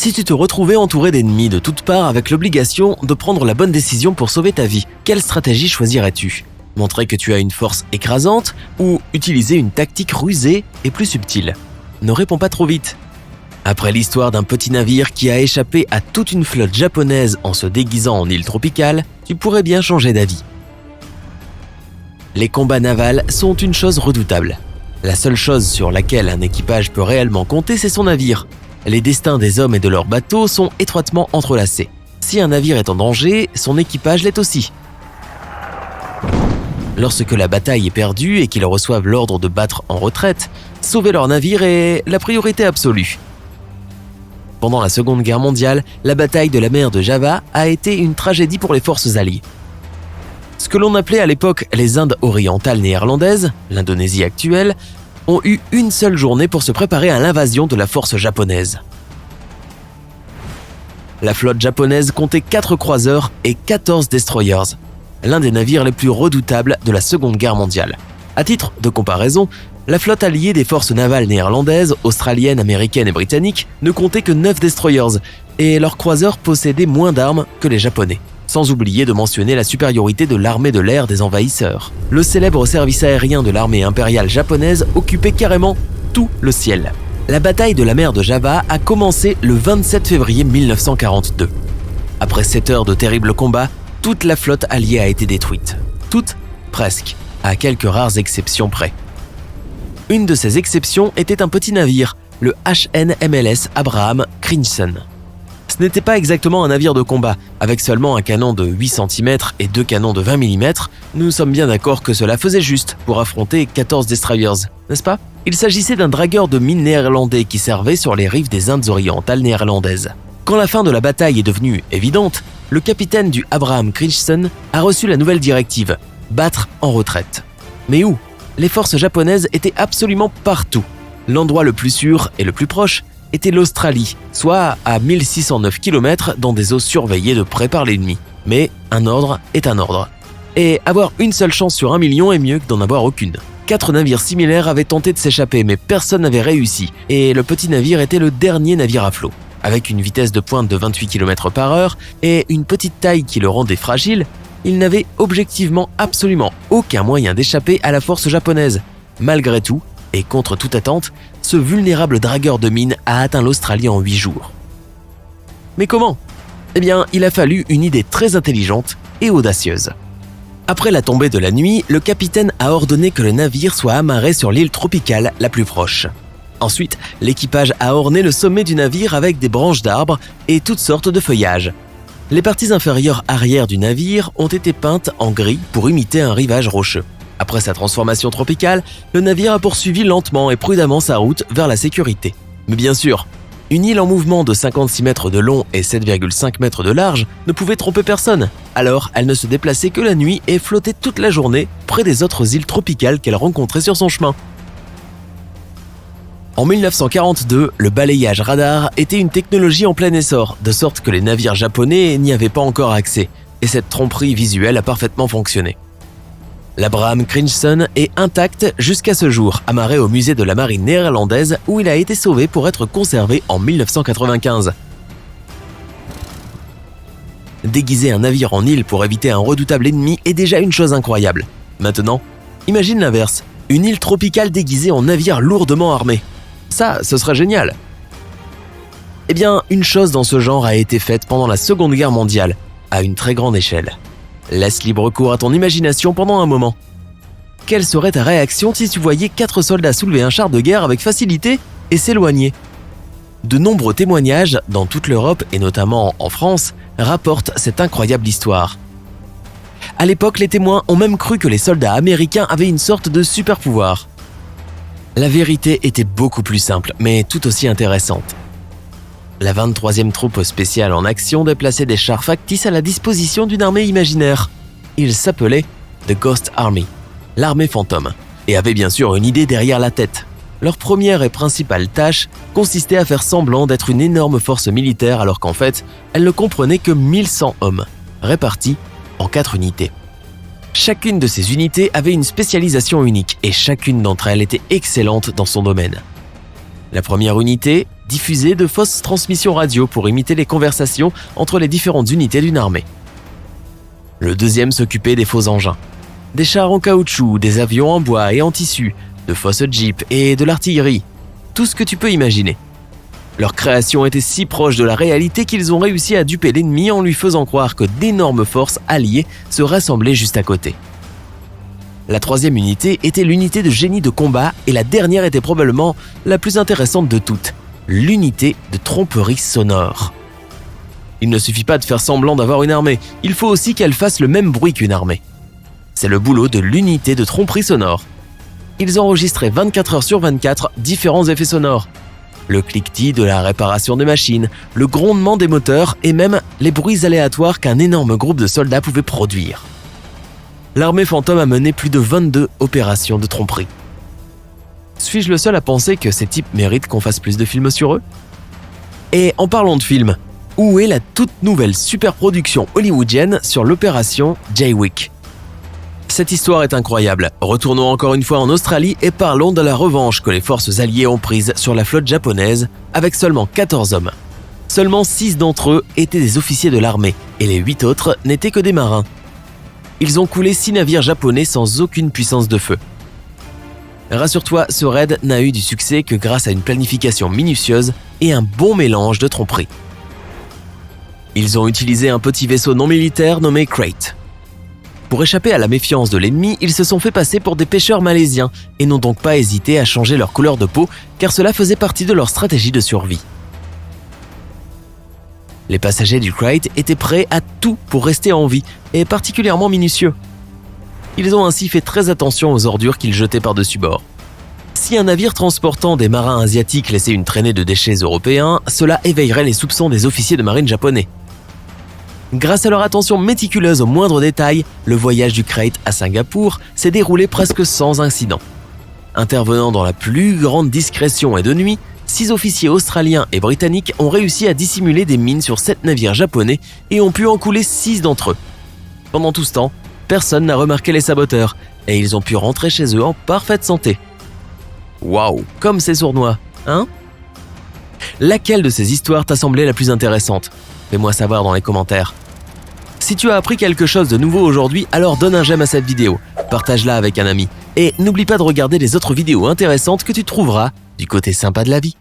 Si tu te retrouvais entouré d'ennemis de toutes parts avec l'obligation de prendre la bonne décision pour sauver ta vie, quelle stratégie choisirais-tu ? Montrer que tu as une force écrasante ou utiliser une tactique rusée et plus subtile ? Ne réponds pas trop vite. Après l'histoire d'un petit navire qui a échappé à toute une flotte japonaise en se déguisant en île tropicale, tu pourrais bien changer d'avis. Les combats navals sont une chose redoutable. La seule chose sur laquelle un équipage peut réellement compter, c'est son navire. Les destins des hommes et de leurs bateaux sont étroitement entrelacés. Si un navire est en danger, son équipage l'est aussi. Lorsque la bataille est perdue et qu'ils reçoivent l'ordre de battre en retraite, sauver leur navire est la priorité absolue. Pendant la Seconde Guerre mondiale, la bataille de la mer de Java a été une tragédie pour les forces alliées. Ce que l'on appelait à l'époque les Indes orientales néerlandaises, l'Indonésie actuelle, ont eu une seule journée pour se préparer à l'invasion de la force japonaise. La flotte japonaise comptait 4 croiseurs et 14 destroyers, l'un des navires les plus redoutables de la Seconde Guerre mondiale. À titre de comparaison, la flotte alliée des forces navales néerlandaises, australiennes, américaines et britanniques ne comptait que 9 destroyers et leurs croiseurs possédaient moins d'armes que les Japonais. Sans oublier de mentionner la supériorité de l'armée de l'air des envahisseurs. Le célèbre service aérien de l'armée impériale japonaise occupait carrément tout le ciel. La bataille de la mer de Java a commencé le 27 février 1942. Après 7 heures de terribles combats, toute la flotte alliée a été détruite. Toute, presque, à quelques rares exceptions près. Une de ces exceptions était un petit navire, le HNMLS Abraham Crinson. Ce n'était pas exactement un navire de combat, avec seulement un canon de 8 cm et 2 canons de 20 mm, nous sommes bien d'accord que cela faisait juste pour affronter 14 destroyers, n'est-ce pas ? Il s'agissait d'un dragueur de mines néerlandais qui servait sur les rives des Indes orientales néerlandaises. Quand la fin de la bataille est devenue évidente, le capitaine du Abraham Crinson a reçu la nouvelle directive, battre en retraite. Mais où ? Les forces japonaises étaient absolument partout. L'endroit le plus sûr et le plus proche était l'Australie, soit à 1609 km dans des eaux surveillées de près par l'ennemi. Mais un ordre est un ordre. Et avoir une seule chance sur 1 million est mieux que d'en avoir aucune. 4 navires similaires avaient tenté de s'échapper, mais personne n'avait réussi, et le petit navire était le dernier navire à flot. Avec une vitesse de pointe de 28 km/h et une petite taille qui le rendait fragile, il n'avait objectivement absolument aucun moyen d'échapper à la force japonaise. Malgré tout, et contre toute attente, ce vulnérable dragueur de mines a atteint l'Australie en 8 jours. Mais comment ? Eh bien, il a fallu une idée très intelligente et audacieuse. Après la tombée de la nuit, le capitaine a ordonné que le navire soit amarré sur l'île tropicale la plus proche. Ensuite, l'équipage a orné le sommet du navire avec des branches d'arbres et toutes sortes de feuillages. Les parties inférieures arrière du navire ont été peintes en gris pour imiter un rivage rocheux. Après sa transformation tropicale, le navire a poursuivi lentement et prudemment sa route vers la sécurité. Mais bien sûr, une île en mouvement de 56 mètres de long et 7,5 mètres de large ne pouvait tromper personne. Alors, elle ne se déplaçait que la nuit et flottait toute la journée près des autres îles tropicales qu'elle rencontrait sur son chemin. En 1942, le balayage radar était une technologie en plein essor, de sorte que les navires japonais n'y avaient pas encore accès, et cette tromperie visuelle a parfaitement fonctionné. L'Abraham Crinson est intact jusqu'à ce jour, amarré au musée de la marine néerlandaise où il a été sauvé pour être conservé en 1995. Déguiser un navire en île pour éviter un redoutable ennemi est déjà une chose incroyable. Maintenant, imagine l'inverse, une île tropicale déguisée en navire lourdement armé. Ça, ce serait génial. Eh bien, une chose dans ce genre a été faite pendant la Seconde Guerre mondiale, à une très grande échelle. Laisse libre cours à ton imagination pendant un moment. Quelle serait ta réaction si tu voyais 4 soldats soulever un char de guerre avec facilité et s'éloigner ? De nombreux témoignages, dans toute l'Europe et notamment en France, rapportent cette incroyable histoire. À l'époque, les témoins ont même cru que les soldats américains avaient une sorte de super pouvoir. La vérité était beaucoup plus simple, mais tout aussi intéressante. La 23e troupe spéciale en action déplaçait des chars factices à la disposition d'une armée imaginaire. Ils s'appelaient The Ghost Army, l'armée fantôme, et avaient bien sûr une idée derrière la tête. Leur première et principale tâche consistait à faire semblant d'être une énorme force militaire alors qu'en fait, elle ne comprenait que 1100 hommes, répartis en 4 unités. Chacune de ces unités avait une spécialisation unique et chacune d'entre elles était excellente dans son domaine. La première unité diffuser de fausses transmissions radio pour imiter les conversations entre les différentes unités d'une armée. Le deuxième s'occupait des faux engins. Des chars en caoutchouc, des avions en bois et en tissu, de fausses jeeps et de l'artillerie. Tout ce que tu peux imaginer. Leur création était si proche de la réalité qu'ils ont réussi à duper l'ennemi en lui faisant croire que d'énormes forces alliées se rassemblaient juste à côté. La troisième unité était l'unité de génie de combat et la dernière était probablement la plus intéressante de toutes, l'unité de tromperie sonore. Il ne suffit pas de faire semblant d'avoir une armée, il faut aussi qu'elle fasse le même bruit qu'une armée. C'est le boulot de l'unité de tromperie sonore. Ils enregistraient 24 heures sur 24 différents effets sonores. Le cliquetis de la réparation des machines, le grondement des moteurs et même les bruits aléatoires qu'un énorme groupe de soldats pouvait produire. L'armée fantôme a mené plus de 22 opérations de tromperie. Suis-je le seul à penser que ces types méritent qu'on fasse plus de films sur eux? Et en parlant de films, où est la toute nouvelle superproduction hollywoodienne sur l'opération Jaywick? Cette histoire est incroyable. Retournons encore une fois en Australie et parlons de la revanche que les forces alliées ont prise sur la flotte japonaise avec seulement 14 hommes. Seulement 6 d'entre eux étaient des officiers de l'armée et les 8 autres n'étaient que des marins. Ils ont coulé 6 navires japonais sans aucune puissance de feu. Rassure-toi, ce raid n'a eu du succès que grâce à une planification minutieuse et un bon mélange de tromperie. Ils ont utilisé un petit vaisseau non militaire nommé Crate. Pour échapper à la méfiance de l'ennemi, ils se sont fait passer pour des pêcheurs malaisiens et n'ont donc pas hésité à changer leur couleur de peau car cela faisait partie de leur stratégie de survie. Les passagers du Crate étaient prêts à tout pour rester en vie et particulièrement minutieux. Ils ont ainsi fait très attention aux ordures qu'ils jetaient par-dessus bord. Si un navire transportant des marins asiatiques laissait une traînée de déchets européens, cela éveillerait les soupçons des officiers de marine japonais. Grâce à leur attention méticuleuse aux moindres détails, le voyage du Crate à Singapour s'est déroulé presque sans incident. Intervenant dans la plus grande discrétion et de nuit, 6 officiers australiens et britanniques ont réussi à dissimuler des mines sur 7 navires japonais et ont pu en couler 6 d'entre eux. Pendant tout ce temps, personne n'a remarqué les saboteurs et ils ont pu rentrer chez eux en parfaite santé. Waouh, comme c'est sournois, hein? Laquelle de ces histoires t'a semblé la plus intéressante? Fais-moi savoir dans les commentaires. Si tu as appris quelque chose de nouveau aujourd'hui, alors donne un j'aime à cette vidéo, partage-la avec un ami et n'oublie pas de regarder les autres vidéos intéressantes que tu trouveras du côté sympa de la vie.